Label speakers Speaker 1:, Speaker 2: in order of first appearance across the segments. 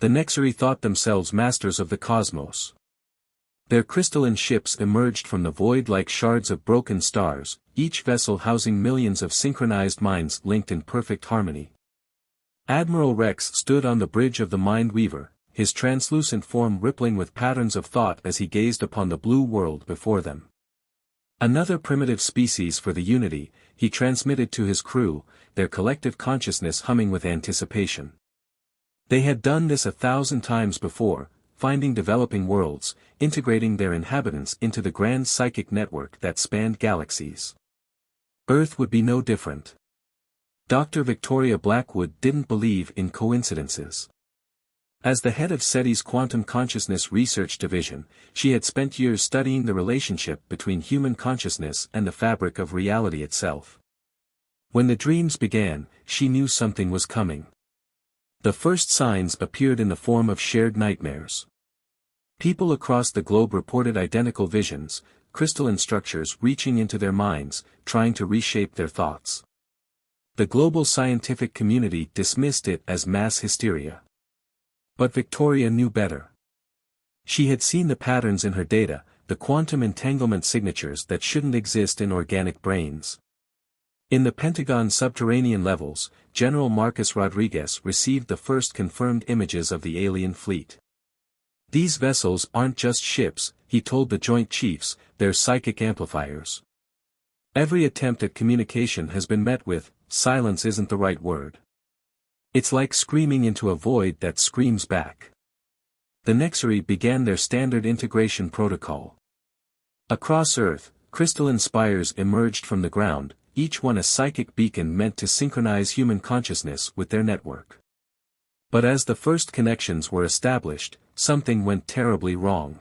Speaker 1: The Nexari thought themselves masters of the cosmos. Their crystalline ships emerged from the void like shards of broken stars, each vessel housing millions of synchronized minds linked in perfect harmony. Admiral Rex stood on the bridge of the Mind Weaver, his translucent form rippling with patterns of thought as he gazed upon the blue world before them. Another primitive species for the Unity, he transmitted to his crew, their collective consciousness humming with anticipation. They had done this 1,000 times before, finding developing worlds, integrating their inhabitants into the grand psychic network that spanned galaxies. Earth would be no different. Dr. Victoria Blackwood didn't believe in coincidences. As the head of SETI's Quantum Consciousness Research Division, she had spent years studying the relationship between human consciousness and the fabric of reality itself. When the dreams began, she knew something was coming. The first signs appeared in the form of shared nightmares. People across the globe reported identical visions, crystalline structures reaching into their minds, trying to reshape their thoughts. The global scientific community dismissed it as mass hysteria. But Victoria knew better. She had seen the patterns in her data, the quantum entanglement signatures that shouldn't exist in organic brains. In the Pentagon's subterranean levels, General Marcus Rodriguez received the first confirmed images of the alien fleet. These vessels aren't just ships, he told the Joint Chiefs, they're psychic amplifiers. Every attempt at communication has been met with, silence isn't the right word. It's like screaming into a void that screams back. The Nexari began their standard integration protocol. Across Earth, crystalline spires emerged from the ground, each one a psychic beacon meant to synchronize human consciousness with their network. But as the first connections were established, something went terribly wrong.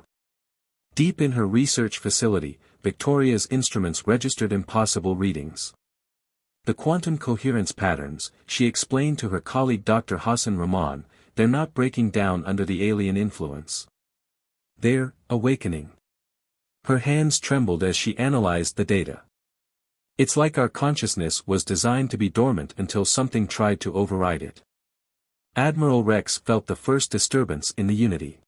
Speaker 1: Deep in her research facility, Victoria's instruments registered impossible readings. The quantum coherence patterns, she explained to her colleague Dr. Hassan Rahman, they're not breaking down under the alien influence. They're awakening. Her hands trembled as she analyzed the data. It's like our consciousness was designed to be dormant until something tried to override it. Admiral Rex felt the first disturbance in the Unity.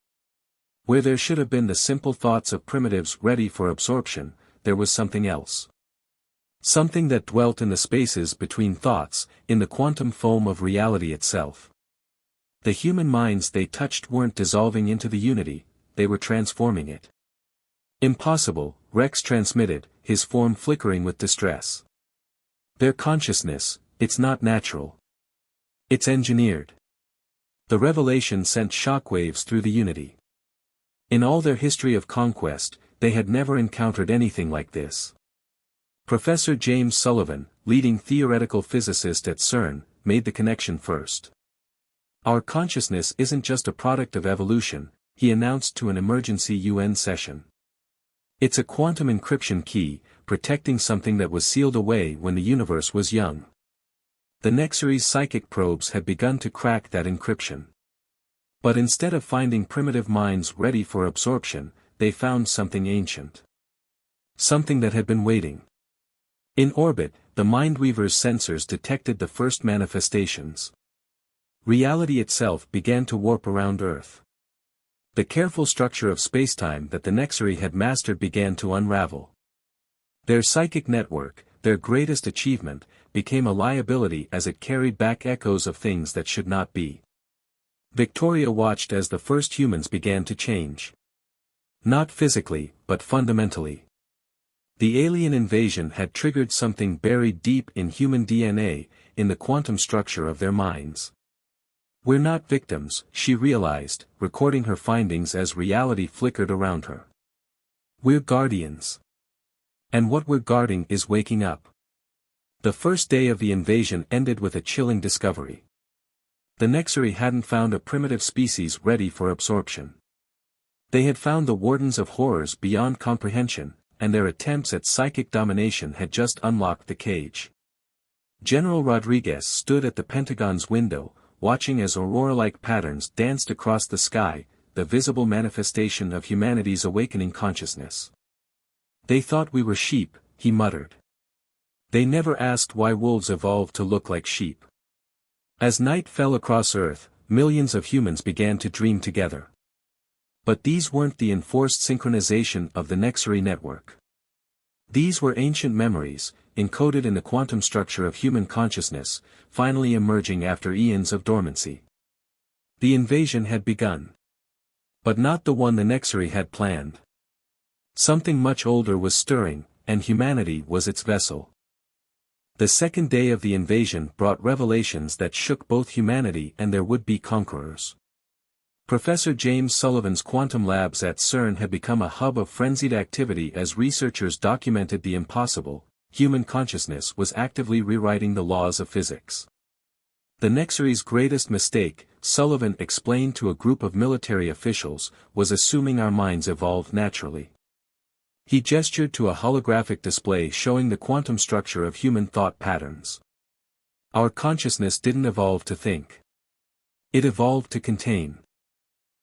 Speaker 1: Where there should have been the simple thoughts of primitives ready for absorption, there was something else. Something that dwelt in the spaces between thoughts, in the quantum foam of reality itself. The human minds they touched weren't dissolving into the Unity, they were transforming it. Impossible, Rex transmitted, his form flickering with distress. Their consciousness, it's not natural. It's engineered. The revelation sent shockwaves through the Unity. In all their history of conquest, they had never encountered anything like this. Professor James Sullivan, leading theoretical physicist at CERN, made the connection first. Our consciousness isn't just a product of evolution, he announced to an emergency UN session. It's a quantum encryption key, protecting something that was sealed away when the universe was young. The Nexari's psychic probes had begun to crack that encryption. But instead of finding primitive minds ready for absorption, they found something ancient. Something that had been waiting. In orbit, the Mindweaver's sensors detected the first manifestations. Reality itself began to warp around Earth. The careful structure of spacetime that the Nexari had mastered began to unravel. Their psychic network, their greatest achievement, became a liability as it carried back echoes of things that should not be. Victoria watched as the first humans began to change. Not physically, but fundamentally. The alien invasion had triggered something buried deep in human DNA, in the quantum structure of their minds. We're not victims, she realized, recording her findings as reality flickered around her. We're guardians. And what we're guarding is waking up. The first day of the invasion ended with a chilling discovery. The Nexari hadn't found a primitive species ready for absorption. They had found the wardens of horrors beyond comprehension, and their attempts at psychic domination had just unlocked the cage. General Rodriguez stood at the Pentagon's window, watching as aurora-like patterns danced across the sky, the visible manifestation of humanity's awakening consciousness. They thought we were sheep, he muttered. They never asked why wolves evolved to look like sheep. As night fell across Earth, millions of humans began to dream together. But these weren't the enforced synchronization of the Nexary network. These were ancient memories, encoded in the quantum structure of human consciousness, finally emerging after eons of dormancy. The invasion had begun. But not the one the Nexary had planned. Something much older was stirring, and humanity was its vessel. The second day of the invasion brought revelations that shook both humanity and their would-be conquerors. Professor James Sullivan's quantum labs at CERN had become a hub of frenzied activity as researchers documented the impossible. Human consciousness was actively rewriting the laws of physics. The Nexary's greatest mistake, Sullivan explained to a group of military officials, was assuming our minds evolved naturally. He gestured to a holographic display showing the quantum structure of human thought patterns. Our consciousness didn't evolve to think. It evolved to contain.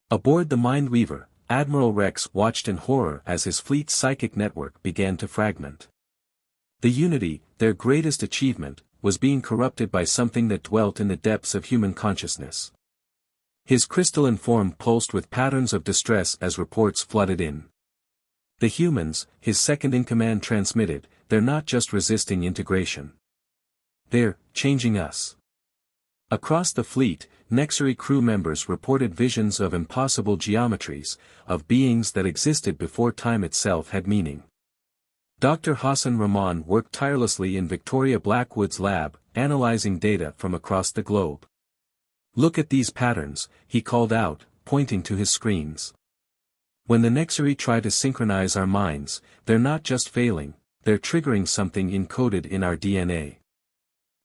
Speaker 1: Aboard the Mindweaver, Admiral Rex watched in horror as his fleet's psychic network began to fragment. The unity, their greatest achievement, was being corrupted by something that dwelt in the depths of human consciousness. His crystalline form pulsed with patterns of distress as reports flooded in. The humans, his second-in-command transmitted, they're not just resisting integration. They're changing us. Across the fleet, Nexary crew members reported visions of impossible geometries, of beings that existed before time itself had meaning. Dr. Hassan Rahman worked tirelessly in Victoria Blackwood's lab, analyzing data from across the globe. "Look at these patterns," he called out, pointing to his screens. "When the Nexary try to synchronize our minds, they're not just failing, they're triggering something encoded in our DNA."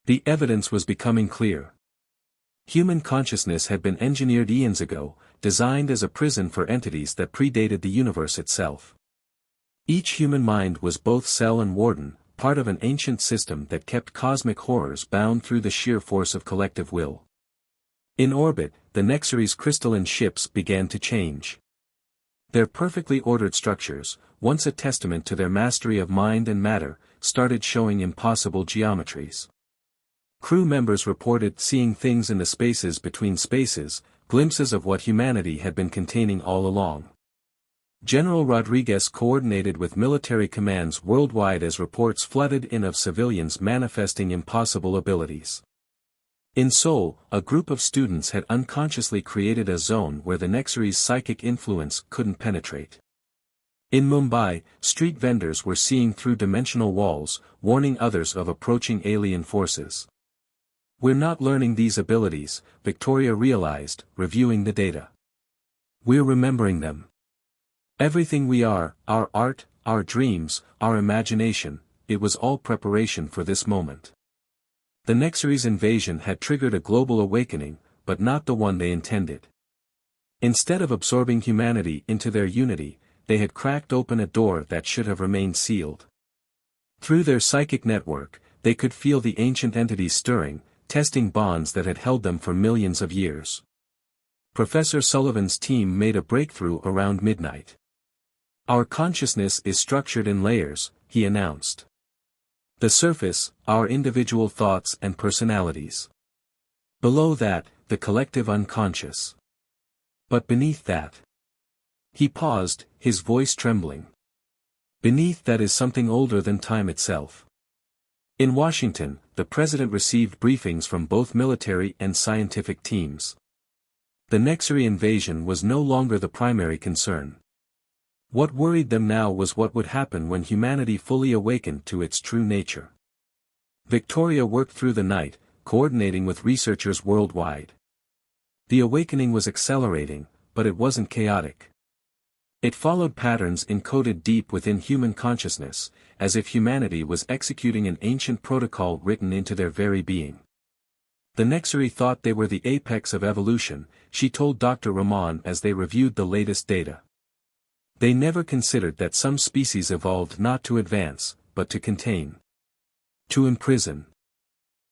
Speaker 1: The evidence was becoming clear. Human consciousness had been engineered eons ago, designed as a prison for entities that predated the universe itself. Each human mind was both cell and warden, part of an ancient system that kept cosmic horrors bound through the sheer force of collective will. In orbit, the Nexary's crystalline ships began to change. Their perfectly ordered structures, once a testament to their mastery of mind and matter, started showing impossible geometries. Crew members reported seeing things in the spaces between spaces, glimpses of what humanity had been containing all along. General Rodriguez coordinated with military commands worldwide as reports flooded in of civilians manifesting impossible abilities. In Seoul, a group of students had unconsciously created a zone where the Nexary's psychic influence couldn't penetrate. In Mumbai, street vendors were seeing through dimensional walls, warning others of approaching alien forces. "We're not learning these abilities," Victoria realized, reviewing the data. "We're remembering them. Everything we are, our art, our dreams, our imagination, it was all preparation for this moment." The Nexary's invasion had triggered a global awakening, but not the one they intended. Instead of absorbing humanity into their unity, they had cracked open a door that should have remained sealed. Through their psychic network, they could feel the ancient entities stirring, testing bonds that had held them for millions of years. Professor Sullivan's team made a breakthrough around midnight. "Our consciousness is structured in layers," he announced. "The surface, our individual thoughts and personalities. Below that, the collective unconscious. But beneath that..." He paused, his voice trembling. "Beneath that is something older than time itself." In Washington, the president received briefings from both military and scientific teams. The Nexary invasion was no longer the primary concern. What worried them now was what would happen when humanity fully awakened to its true nature. Victoria worked through the night, coordinating with researchers worldwide. The awakening was accelerating, but it wasn't chaotic. It followed patterns encoded deep within human consciousness, as if humanity was executing an ancient protocol written into their very being. The Nexary thought they were the apex of evolution, she told Dr. Rahman as they reviewed the latest data. They never considered that some species evolved not to advance, but to contain. To imprison.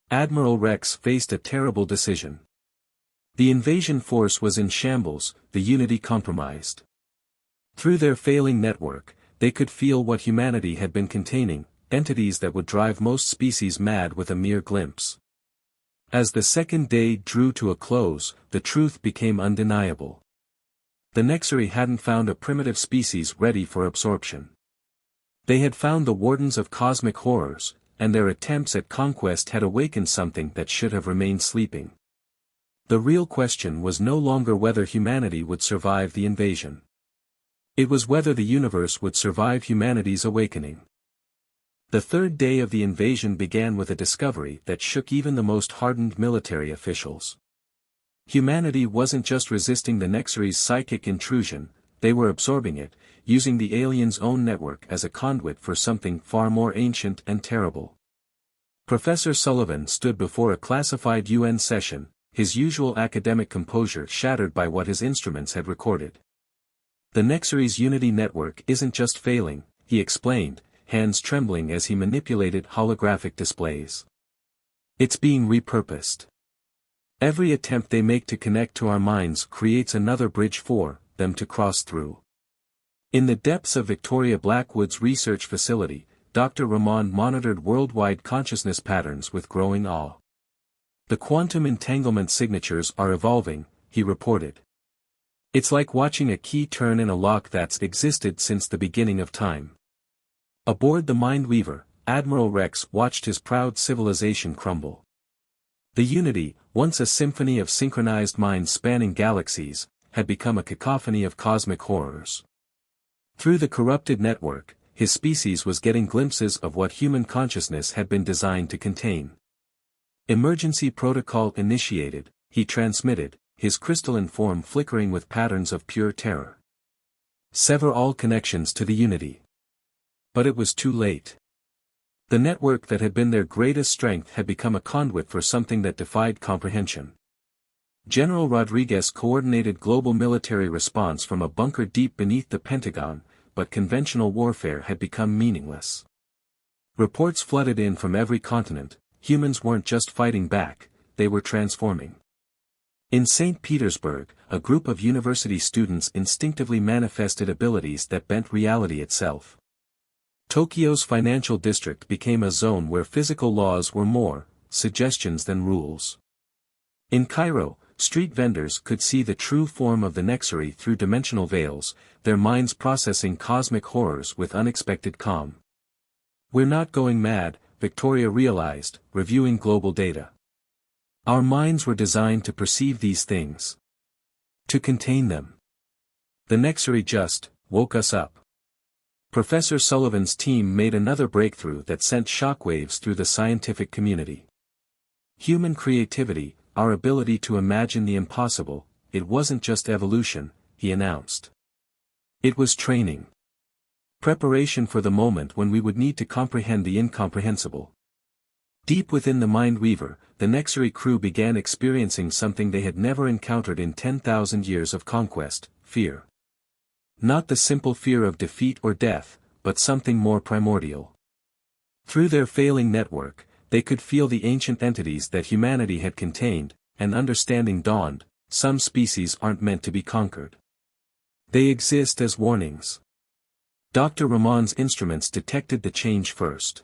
Speaker 1: Admiral Rex faced a terrible decision. The invasion force was in shambles, the unity compromised. Through their failing network, they could feel what humanity had been containing, entities that would drive most species mad with a mere glimpse. As the second day drew to a close, the truth became undeniable. The Nexari hadn't found a primitive species ready for absorption. They had found the wardens of cosmic horrors, and their attempts at conquest had awakened something that should have remained sleeping. The real question was no longer whether humanity would survive the invasion. It was whether the universe would survive humanity's awakening. The third day of the invasion began with a discovery that shook even the most hardened military officials. Humanity wasn't just resisting the Nexari's psychic intrusion, they were absorbing it, using the aliens' own network as a conduit for something far more ancient and terrible. Professor Sullivan stood before a classified UN session, his usual academic composure shattered by what his instruments had recorded. The Nexari's Unity network isn't just failing, he explained, hands trembling as he manipulated holographic displays. It's being repurposed. Every attempt they make to connect to our minds creates another bridge for them to cross through. In the depths of Victoria Blackwood's research facility, Dr. Ramon monitored worldwide consciousness patterns with growing awe. The quantum entanglement signatures are evolving, he reported. It's like watching a key turn in a lock that's existed since the beginning of time. Aboard the Mindweaver, Admiral Rex watched his proud civilization crumble. The Unity, once a symphony of synchronized minds spanning galaxies, had become a cacophony of cosmic horrors. Through the corrupted network, his species was getting glimpses of what human consciousness had been designed to contain. Emergency protocol initiated, he transmitted, his crystalline form flickering with patterns of pure terror. Sever all connections to the Unity. But it was too late. The network that had been their greatest strength had become a conduit for something that defied comprehension. General Rodriguez coordinated global military response from a bunker deep beneath the Pentagon, but conventional warfare had become meaningless. Reports flooded in from every continent, humans weren't just fighting back, they were transforming. In St. Petersburg, a group of university students instinctively manifested abilities that bent reality itself. Tokyo's financial district became a zone where physical laws were more suggestions than rules. In Cairo, street vendors could see the true form of the Nexari through dimensional veils, their minds processing cosmic horrors with unexpected calm. We're not going mad, Victoria realized, reviewing global data. Our minds were designed to perceive these things. To contain them. The Nexari just woke us up. Professor Sullivan's team made another breakthrough that sent shockwaves through the scientific community. Human creativity, our ability to imagine the impossible, it wasn't just evolution, he announced. It was training. Preparation for the moment when we would need to comprehend the incomprehensible. Deep within the Mindweaver, the Nexari crew began experiencing something they had never encountered in 10,000 years of conquest, fear. Not the simple fear of defeat or death, but something more primordial. Through their failing network, they could feel the ancient entities that humanity had contained, and understanding dawned, some species aren't meant to be conquered. They exist as warnings. Dr. Ramon's instruments detected the change first.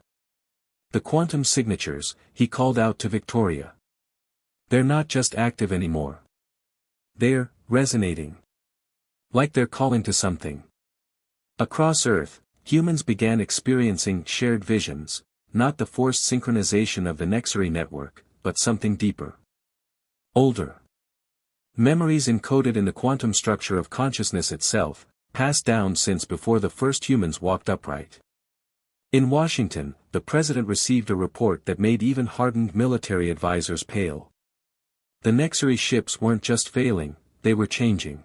Speaker 1: The quantum signatures, he called out to Victoria. They're not just active anymore. They're resonating. Like they're calling to something. Across Earth, humans began experiencing shared visions, not the forced synchronization of the Nexari network, but something deeper. Older. Memories encoded in the quantum structure of consciousness itself, passed down since before the first humans walked upright. In Washington, the president received a report that made even hardened military advisors pale. The Nexari ships weren't just failing, they were changing.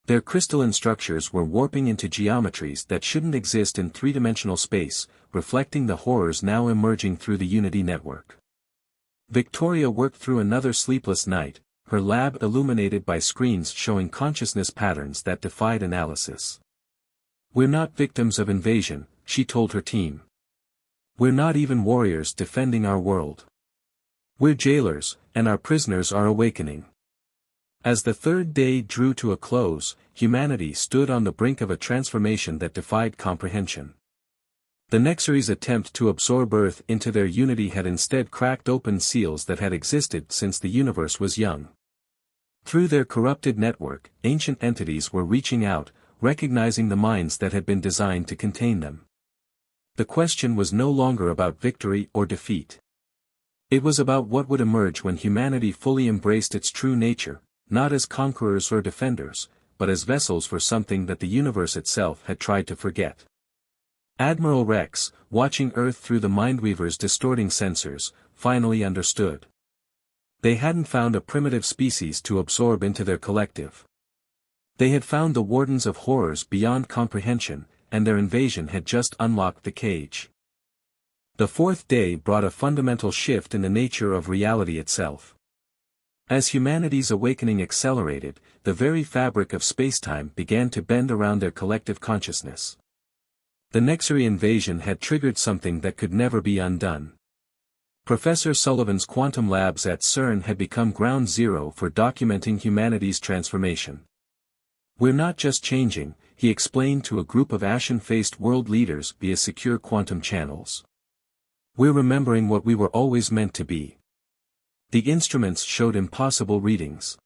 Speaker 1: Their crystalline structures were warping into geometries that shouldn't exist in three-dimensional space, reflecting the horrors now emerging through the Unity network. Victoria worked through another sleepless night, her lab illuminated by screens showing consciousness patterns that defied analysis. We're not victims of invasion, she told her team. We're not even warriors defending our world. We're jailers, and our prisoners are awakening. As the third day drew to a close, humanity stood on the brink of a transformation that defied comprehension. The Nexaries' attempt to absorb Earth into their unity had instead cracked open seals that had existed since the universe was young. Through their corrupted network, ancient entities were reaching out, recognizing the minds that had been designed to contain them. The question was no longer about victory or defeat. It was about what would emerge when humanity fully embraced its true nature, not as conquerors or defenders, but as vessels for something that the universe itself had tried to forget. Admiral Rex, watching Earth through the Mindweaver's distorting sensors, finally understood. They hadn't found a primitive species to absorb into their collective. They had found the Wardens of Horrors beyond comprehension, and their invasion had just unlocked the cage. The fourth day brought a fundamental shift in the nature of reality itself. As humanity's awakening accelerated, the very fabric of spacetime began to bend around their collective consciousness. The Nexarii invasion had triggered something that could never be undone. Professor Sullivan's quantum labs at CERN had become ground zero for documenting humanity's transformation. "We're not just changing," he explained to a group of ashen-faced world leaders via secure quantum channels. "We're remembering what we were always meant to be." The instruments showed impossible readings.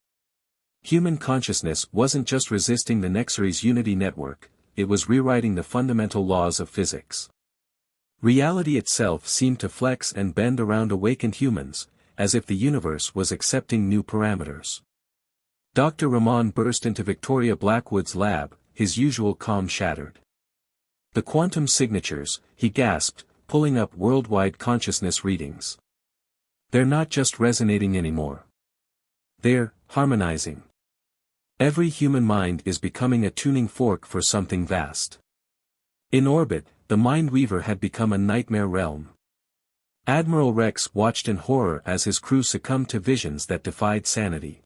Speaker 1: Human consciousness wasn't just resisting the Nexaries' unity network, it was rewriting the fundamental laws of physics. Reality itself seemed to flex and bend around awakened humans, as if the universe was accepting new parameters. Dr. Ramon burst into Victoria Blackwood's lab, his usual calm shattered. "The quantum signatures," he gasped, pulling up worldwide consciousness readings. "They're not just resonating anymore. They're harmonizing. Every human mind is becoming a tuning fork for something vast." In orbit, the Mindweaver had become a nightmare realm. Admiral Rex watched in horror as his crew succumbed to visions that defied sanity.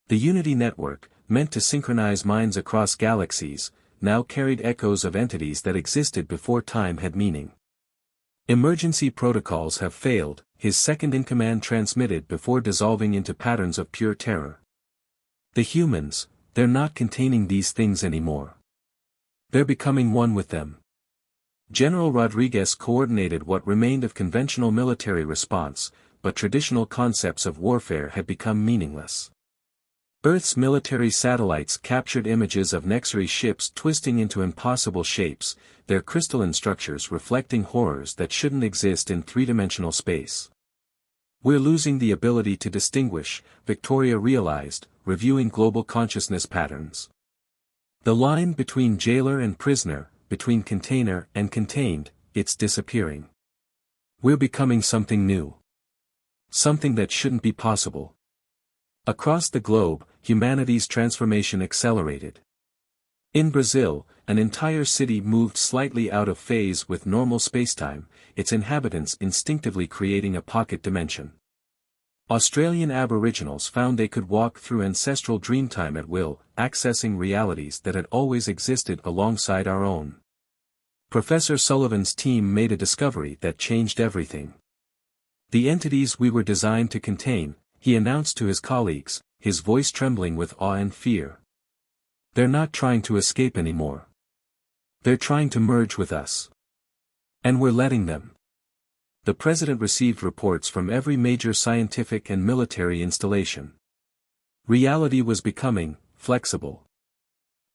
Speaker 1: The Unity Network, meant to synchronize minds across galaxies, now carried echoes of entities that existed before time had meaning. "Emergency protocols have failed," his second-in-command transmitted before dissolving into patterns of pure terror. "The humans, they're not containing these things anymore. They're becoming one with them." General Rodriguez coordinated what remained of conventional military response, but traditional concepts of warfare had become meaningless. Earth's military satellites captured images of Nexarii ships twisting into impossible shapes, their crystalline structures reflecting horrors that shouldn't exist in three-dimensional space. "We're losing the ability to distinguish," Victoria realized, reviewing global consciousness patterns. "The line between jailer and prisoner, between container and contained, it's disappearing. We're becoming something new. Something that shouldn't be possible." Across the globe, humanity's transformation accelerated. In Brazil, an entire city moved slightly out of phase with normal spacetime, its inhabitants instinctively creating a pocket dimension. Australian Aboriginals found they could walk through ancestral dreamtime at will, accessing realities that had always existed alongside our own. Professor Sullivan's team made a discovery that changed everything. "The entities we were designed to contain," he announced to his colleagues, his voice trembling with awe and fear. "They're not trying to escape anymore. They're trying to merge with us. And we're letting them." The president received reports from every major scientific and military installation. Reality was becoming flexible.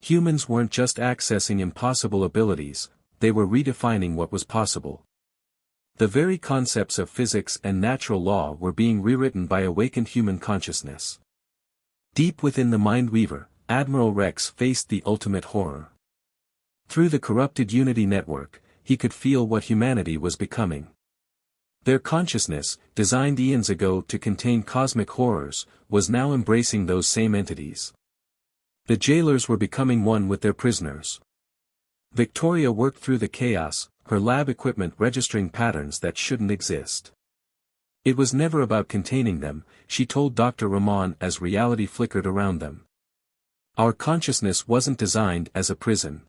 Speaker 1: Humans weren't just accessing impossible abilities, they were redefining what was possible. The very concepts of physics and natural law were being rewritten by awakened human consciousness. Deep within the Mindweaver, Admiral Rex faced the ultimate horror. Through the corrupted Unity network, he could feel what humanity was becoming. Their consciousness, designed eons ago to contain cosmic horrors, was now embracing those same entities. The jailers were becoming one with their prisoners. Victoria worked through the chaos, her lab equipment registering patterns that shouldn't exist. It was never about containing them, she told Dr. Ramon as reality flickered around them. "Our consciousness wasn't designed as a prison.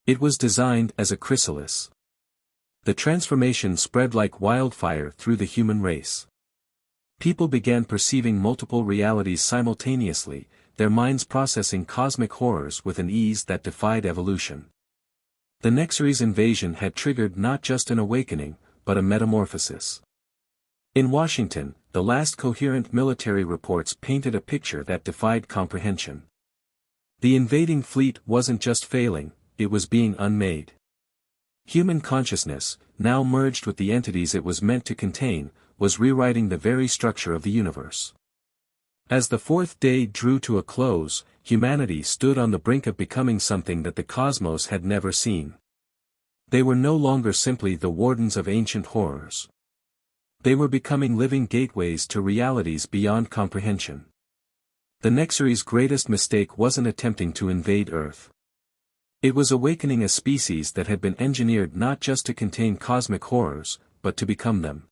Speaker 1: It was designed as a chrysalis." The transformation spread like wildfire through the human race. People began perceiving multiple realities simultaneously, their minds processing cosmic horrors with an ease that defied evolution. The Nexaries invasion had triggered not just an awakening, but a metamorphosis. In Washington, the last coherent military reports painted a picture that defied comprehension. The invading fleet wasn't just failing, it was being unmade. Human consciousness, now merged with the entities it was meant to contain, was rewriting the very structure of the universe. As the fourth day drew to a close, humanity stood on the brink of becoming something that the cosmos had never seen. They were no longer simply the wardens of ancient horrors. They were becoming living gateways to realities beyond comprehension. The Nexaries' greatest mistake wasn't attempting to invade Earth. It was awakening a species that had been engineered not just to contain cosmic horrors, but to become them.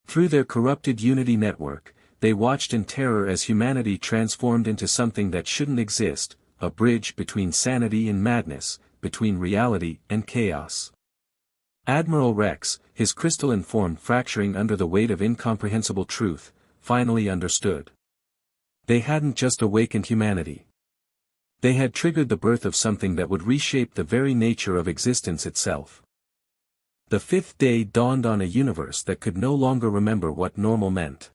Speaker 1: Through their corrupted Unity network, they watched in terror as humanity transformed into something that shouldn't exist, a bridge between sanity and madness, between reality and chaos. Admiral Rex, his crystalline form fracturing under the weight of incomprehensible truth, finally understood. They hadn't just awakened humanity. They had triggered the birth of something that would reshape the very nature of existence itself. The fifth day dawned on a universe that could no longer remember what normal meant.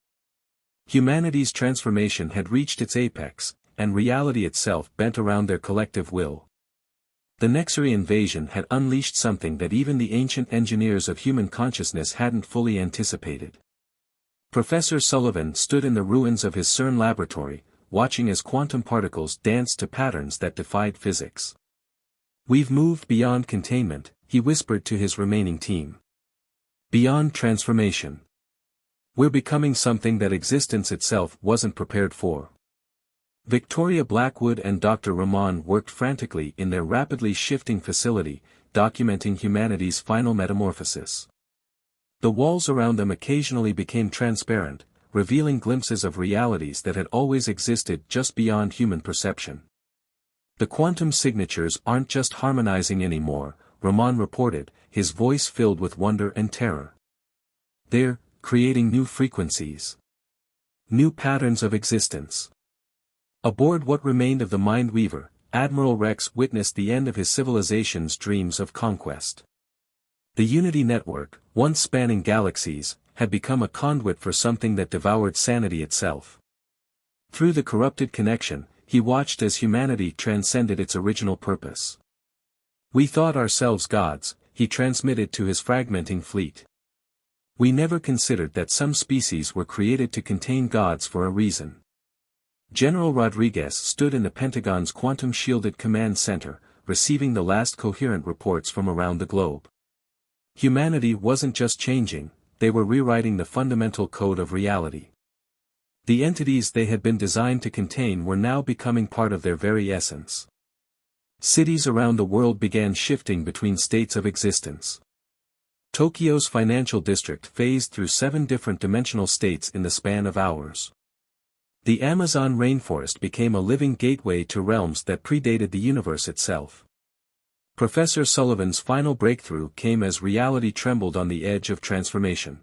Speaker 1: Humanity's transformation had reached its apex, and reality itself bent around their collective will. The Nexarii invasion had unleashed something that even the ancient engineers of human consciousness hadn't fully anticipated. Professor Sullivan stood in the ruins of his CERN laboratory, watching as quantum particles danced to patterns that defied physics. "We've moved beyond containment," he whispered to his remaining team. "Beyond transformation. We're becoming something that existence itself wasn't prepared for." Victoria Blackwood and Dr. Rahman worked frantically in their rapidly shifting facility, documenting humanity's final metamorphosis. The walls around them occasionally became transparent, revealing glimpses of realities that had always existed just beyond human perception. "The quantum signatures aren't just harmonizing anymore," Rahman reported, his voice filled with wonder and terror. "They're creating new frequencies. New patterns of existence." Aboard what remained of the Mindweaver, Admiral Rex witnessed the end of his civilization's dreams of conquest. The Unity network, once spanning galaxies, had become a conduit for something that devoured sanity itself. Through the corrupted connection, he watched as humanity transcended its original purpose. "We thought ourselves gods," he transmitted to his fragmenting fleet. "We never considered that some species were created to contain gods for a reason." General Rodriguez stood in the Pentagon's quantum-shielded command center, receiving the last coherent reports from around the globe. Humanity wasn't just changing, they were rewriting the fundamental code of reality. The entities they had been designed to contain were now becoming part of their very essence. Cities around the world began shifting between states of existence. Tokyo's financial district phased through 7 different dimensional states in the span of hours. The Amazon rainforest became a living gateway to realms that predated the universe itself. Professor Sullivan's final breakthrough came as reality trembled on the edge of transformation.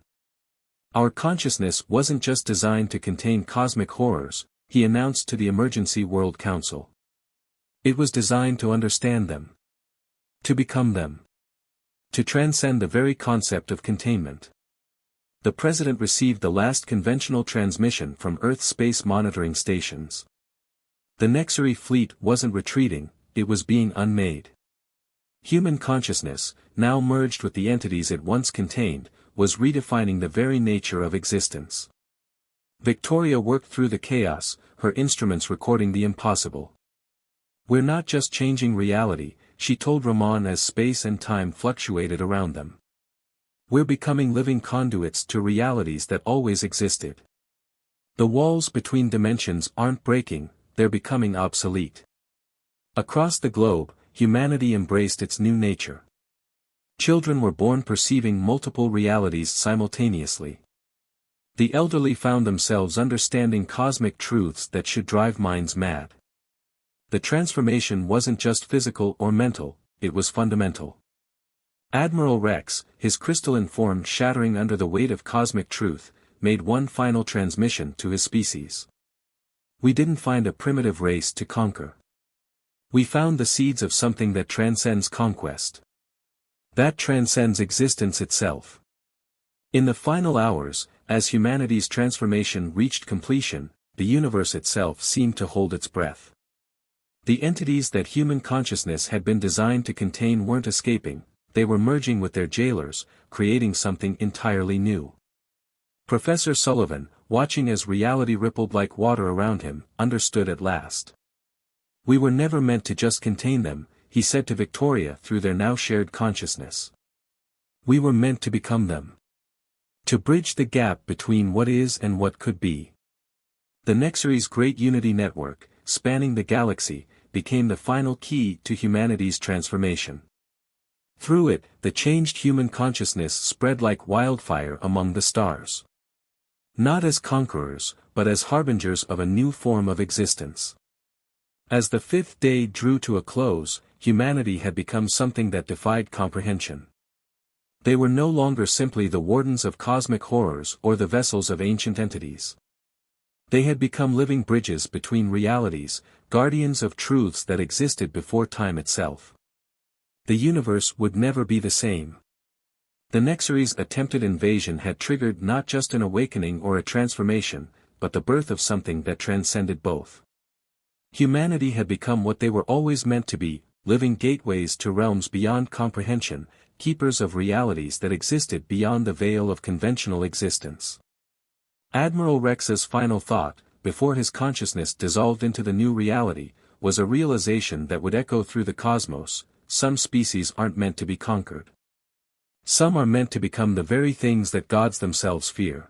Speaker 1: "Our consciousness wasn't just designed to contain cosmic horrors," he announced to the Emergency World Council. "It was designed to understand them. To become them. To transcend the very concept of containment." The President received the last conventional transmission from Earth space monitoring stations. The Nexarii fleet wasn't retreating, it was being unmade. Human consciousness, now merged with the entities it once contained, was redefining the very nature of existence. Victoria worked through the chaos, her instruments recording the impossible. "We're not just changing reality," she told Rahman as space and time fluctuated around them. "We're becoming living conduits to realities that always existed. The walls between dimensions aren't breaking, they're becoming obsolete." Across the globe, humanity embraced its new nature. Children were born perceiving multiple realities simultaneously. The elderly found themselves understanding cosmic truths that should drive minds mad. The transformation wasn't just physical or mental, it was fundamental. Admiral Rex, his crystalline form shattering under the weight of cosmic truth, made one final transmission to his species. "We didn't find a primitive race to conquer. We found the seeds of something that transcends conquest." that transcends existence itself. In the final hours, as humanity's transformation reached completion, the universe itself seemed to hold its breath. The entities that human consciousness had been designed to contain weren't escaping, they were merging with their jailers, creating something entirely new. Professor Sullivan, watching as reality rippled like water around him, understood at last. We were never meant to just contain them, he said to Victoria through their now shared consciousness. We were meant to become them. To bridge the gap between what is and what could be. The Nexary's great unity network, spanning the galaxy, became the final key to humanity's transformation. Through it, the changed human consciousness spread like wildfire among the stars. Not as conquerors, but as harbingers of a new form of existence. As the fifth day drew to a close, humanity had become something that defied comprehension. They were no longer simply the wardens of cosmic horrors or the vessels of ancient entities. They had become living bridges between realities, guardians of truths that existed before time itself. The universe would never be the same. The Nexary's attempted invasion had triggered not just an awakening or a transformation, but the birth of something that transcended both. Humanity had become what they were always meant to be, living gateways to realms beyond comprehension, keepers of realities that existed beyond the veil of conventional existence. Admiral Rex's final thought, before his consciousness dissolved into the new reality, was a realization that would echo through the cosmos: some species aren't meant to be conquered. Some are meant to become the very things that gods themselves fear.